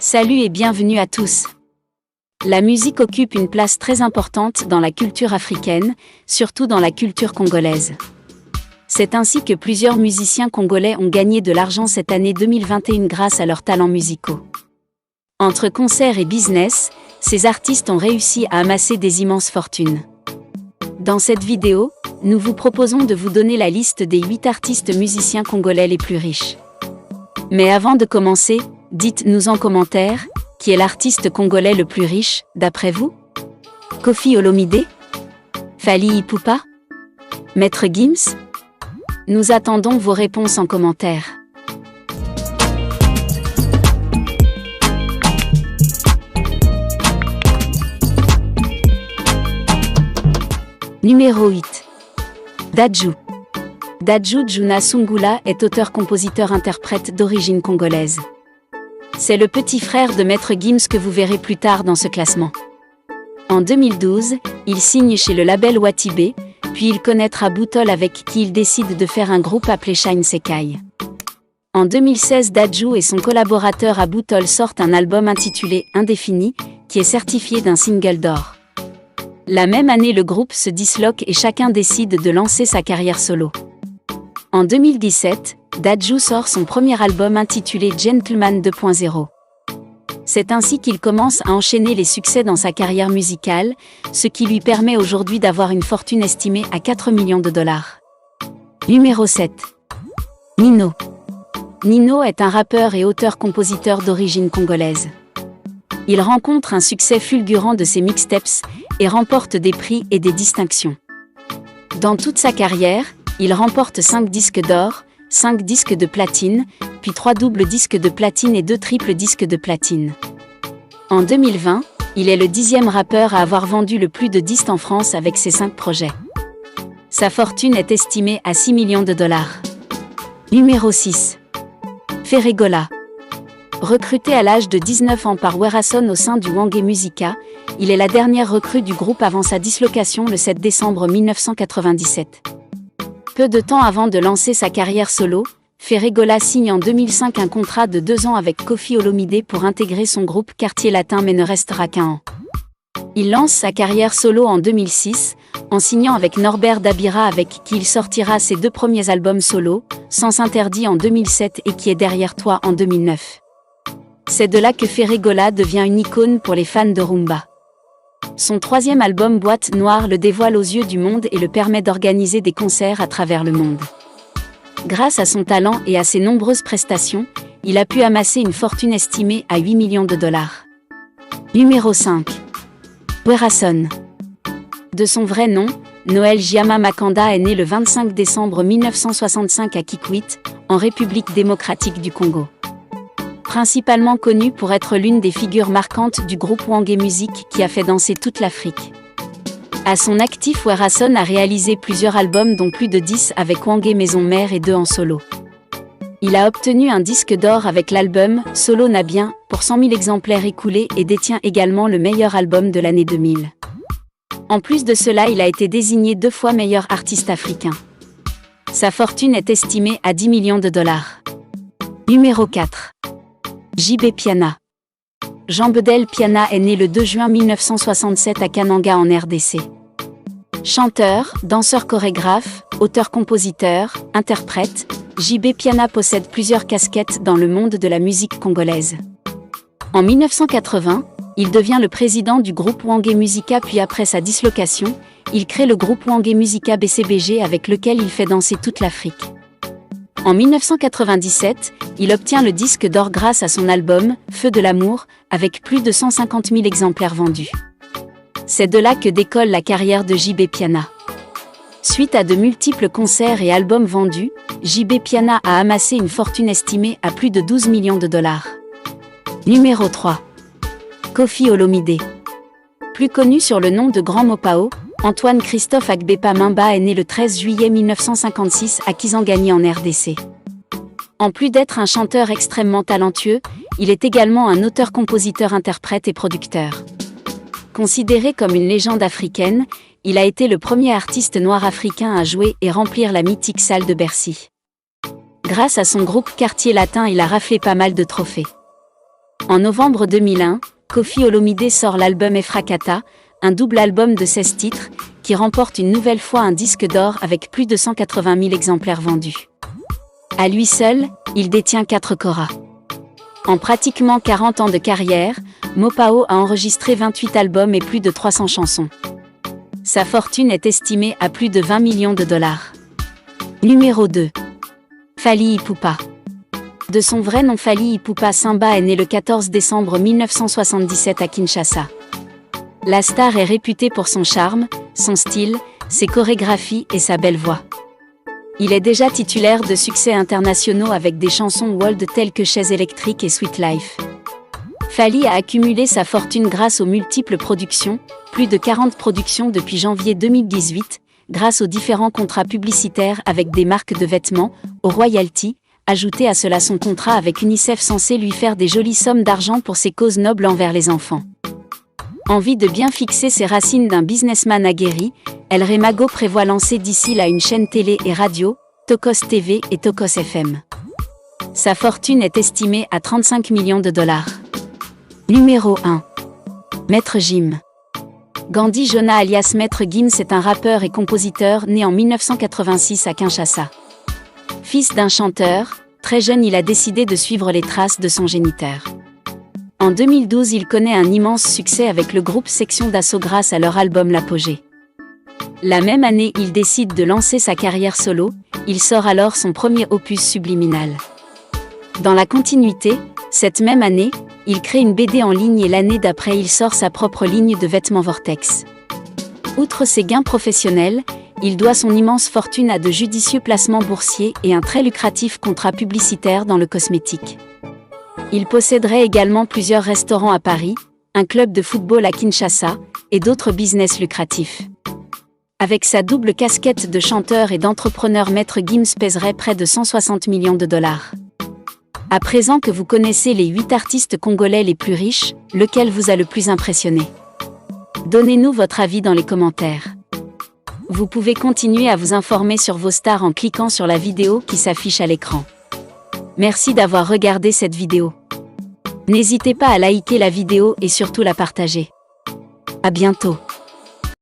Salut et bienvenue à tous. La musique occupe une place très importante dans la culture africaine, surtout dans la culture congolaise. C'est ainsi que plusieurs musiciens congolais ont gagné de l'argent cette année 2021 grâce à leurs talents musicaux. Entre concerts et business, ces artistes ont réussi à amasser des immenses fortunes. Dans cette vidéo, nous vous proposons de vous donner la liste des 8 artistes musiciens congolais les plus riches. Mais avant de commencer, dites-nous en commentaire, qui est l'artiste congolais le plus riche, d'après vous? Koffi Olomide? Fally Ipupa? Maître Gims? Nous attendons vos réponses en commentaire. Numéro 8. Dadju. Dadju Djuna Sungula est auteur-compositeur-interprète d'origine congolaise. C'est le petit frère de Maître Gims que vous verrez plus tard dans ce classement. En 2012, il signe chez le label Watibé, puis il connaîtra Boutol avec qui il décide de faire un groupe appelé Shine Sekai. En 2016, Dadju et son collaborateur à Boutol sortent un album intitulé Indéfini, qui est certifié d'un single d'or. La même année, le groupe se disloque et chacun décide de lancer sa carrière solo. En 2017, Dadju sort son premier album intitulé Gentleman 2.0. C'est ainsi qu'il commence à enchaîner les succès dans sa carrière musicale, ce qui lui permet aujourd'hui d'avoir une fortune estimée à 4 millions de dollars. Numéro 7. Nino. Nino est un rappeur et auteur-compositeur d'origine congolaise. Il rencontre un succès fulgurant de ses mixtapes et remporte des prix et des distinctions. Dans toute sa carrière, il remporte 5 disques d'or, 5 disques de platine, puis 3 doubles disques de platine et 2 triples disques de platine. En 2020, il est le 10e rappeur à avoir vendu le plus de disques en France avec ses 5 projets. Sa fortune est estimée à 6 millions de dollars. Numéro 6. Ferregola. Recruté à l'âge de 19 ans par Werason au sein du Wangé Musica, il est la dernière recrue du groupe avant sa dislocation le 7 décembre 1997. Peu de temps avant de lancer sa carrière solo, Ferregola signe en 2005 un contrat de 2 ans avec Koffi Olomide pour intégrer son groupe Quartier Latin mais ne restera qu'1 an. Il lance sa carrière solo en 2006, en signant avec Norbert Dabira avec qui il sortira ses 2 premiers albums solo, Sens Interdit en 2007 et Qui est derrière toi en 2009. C'est de là que Ferregola devient une icône pour les fans de rumba. Son 3e album Boîte Noire le dévoile aux yeux du monde et le permet d'organiser des concerts à travers le monde. Grâce à son talent et à ses nombreuses prestations, il a pu amasser une fortune estimée à 8 millions de dollars. Numéro 5. Werason. De son vrai nom, Noël Giama Makanda est né le 25 décembre 1965 à Kikwit, en République démocratique du Congo. Principalement connu pour être l'une des figures marquantes du groupe Wangé Music qui a fait danser toute l'Afrique. À son actif, Werason a réalisé plusieurs albums dont plus de 10 avec Wangé Maison Mère et 2 en solo. Il a obtenu un disque d'or avec l'album Solo Nabien pour 100 000 exemplaires écoulés et détient également le meilleur album de l'année 2000. En plus de cela, il a été désigné 2 fois meilleur artiste africain. Sa fortune est estimée à 10 millions de dollars. Numéro 4. JB Piana. Jean Bedel Piana est né le 2 juin 1967 à Kananga en RDC. Chanteur, danseur chorégraphe, auteur-compositeur, interprète, JB Piana possède plusieurs casquettes dans le monde de la musique congolaise. En 1980, il devient le président du groupe Wangé Musica puis après sa dislocation, il crée le groupe Wangé Musica BCBG avec lequel il fait danser toute l'Afrique. En 1997, il obtient le disque d'or grâce à son album « Feu de l'amour » avec plus de 150 000 exemplaires vendus. C'est de là que décolle la carrière de JB Piana. Suite à de multiples concerts et albums vendus, JB Piana a amassé une fortune estimée à plus de 12 millions de dollars. Numéro 3. Koffi Olomide. Plus connu sur le nom de Grand Mopao, Antoine Christophe Agbepa Mimba est né le 13 juillet 1956 à Kisangani en RDC. En plus d'être un chanteur extrêmement talentueux, il est également un auteur-compositeur-interprète et producteur. Considéré comme une légende africaine, il a été le premier artiste noir africain à jouer et remplir la mythique salle de Bercy. Grâce à son groupe Quartier Latin, il a raflé pas mal de trophées. En novembre 2001, Koffi Olomidé sort l'album Efrakata, un double album de 16 titres, qui remporte une nouvelle fois un disque d'or avec plus de 180 000 exemplaires vendus. À lui seul, il détient 4 koras. En pratiquement 40 ans de carrière, Mopao a enregistré 28 albums et plus de 300 chansons. Sa fortune est estimée à plus de 20 millions de dollars. Numéro 2. Fally Ipupa. De son vrai nom Fally Ipupa Simba est né le 14 décembre 1977 à Kinshasa. La star est réputée pour son charme, son style, ses chorégraphies et sa belle voix. Il est déjà titulaire de succès internationaux avec des chansons world telles que Chaise électrique et Sweet Life. Fally a accumulé sa fortune grâce aux multiples productions, plus de 40 productions depuis janvier 2018, grâce aux différents contrats publicitaires avec des marques de vêtements, aux royalties, ajouté à cela son contrat avec UNICEF censé lui faire des jolies sommes d'argent pour ses causes nobles envers les enfants. Envie de bien fixer ses racines d'un businessman aguerri, El Remago prévoit lancer d'ici là une chaîne télé et radio, Tokos TV et Tokos FM. Sa fortune est estimée à 35 millions de dollars. Numéro 1. Maître Gims. Gandhi Jonah alias Maître Gims est un rappeur et compositeur né en 1986 à Kinshasa. Fils d'un chanteur, très jeune il a décidé de suivre les traces de son géniteur. En 2012 il connaît un immense succès avec le groupe Section d'Assaut grâce à leur album L'Apogée. La même année il décide de lancer sa carrière solo, il sort alors son premier opus Subliminal. Dans la continuité, cette même année, il crée une BD en ligne et l'année d'après il sort sa propre ligne de vêtements Vortex. Outre ses gains professionnels, il doit son immense fortune à de judicieux placements boursiers et un très lucratif contrat publicitaire dans le cosmétique. Il posséderait également plusieurs restaurants à Paris, un club de football à Kinshasa, et d'autres business lucratifs. Avec sa double casquette de chanteur et d'entrepreneur, Maître Gims pèserait près de 160 millions de dollars. À présent que vous connaissez les 8 artistes congolais les plus riches, lequel vous a le plus impressionné? Donnez-nous votre avis dans les commentaires. Vous pouvez continuer à vous informer sur vos stars en cliquant sur la vidéo qui s'affiche à l'écran. Merci d'avoir regardé cette vidéo. N'hésitez pas à liker la vidéo et surtout la partager. À bientôt.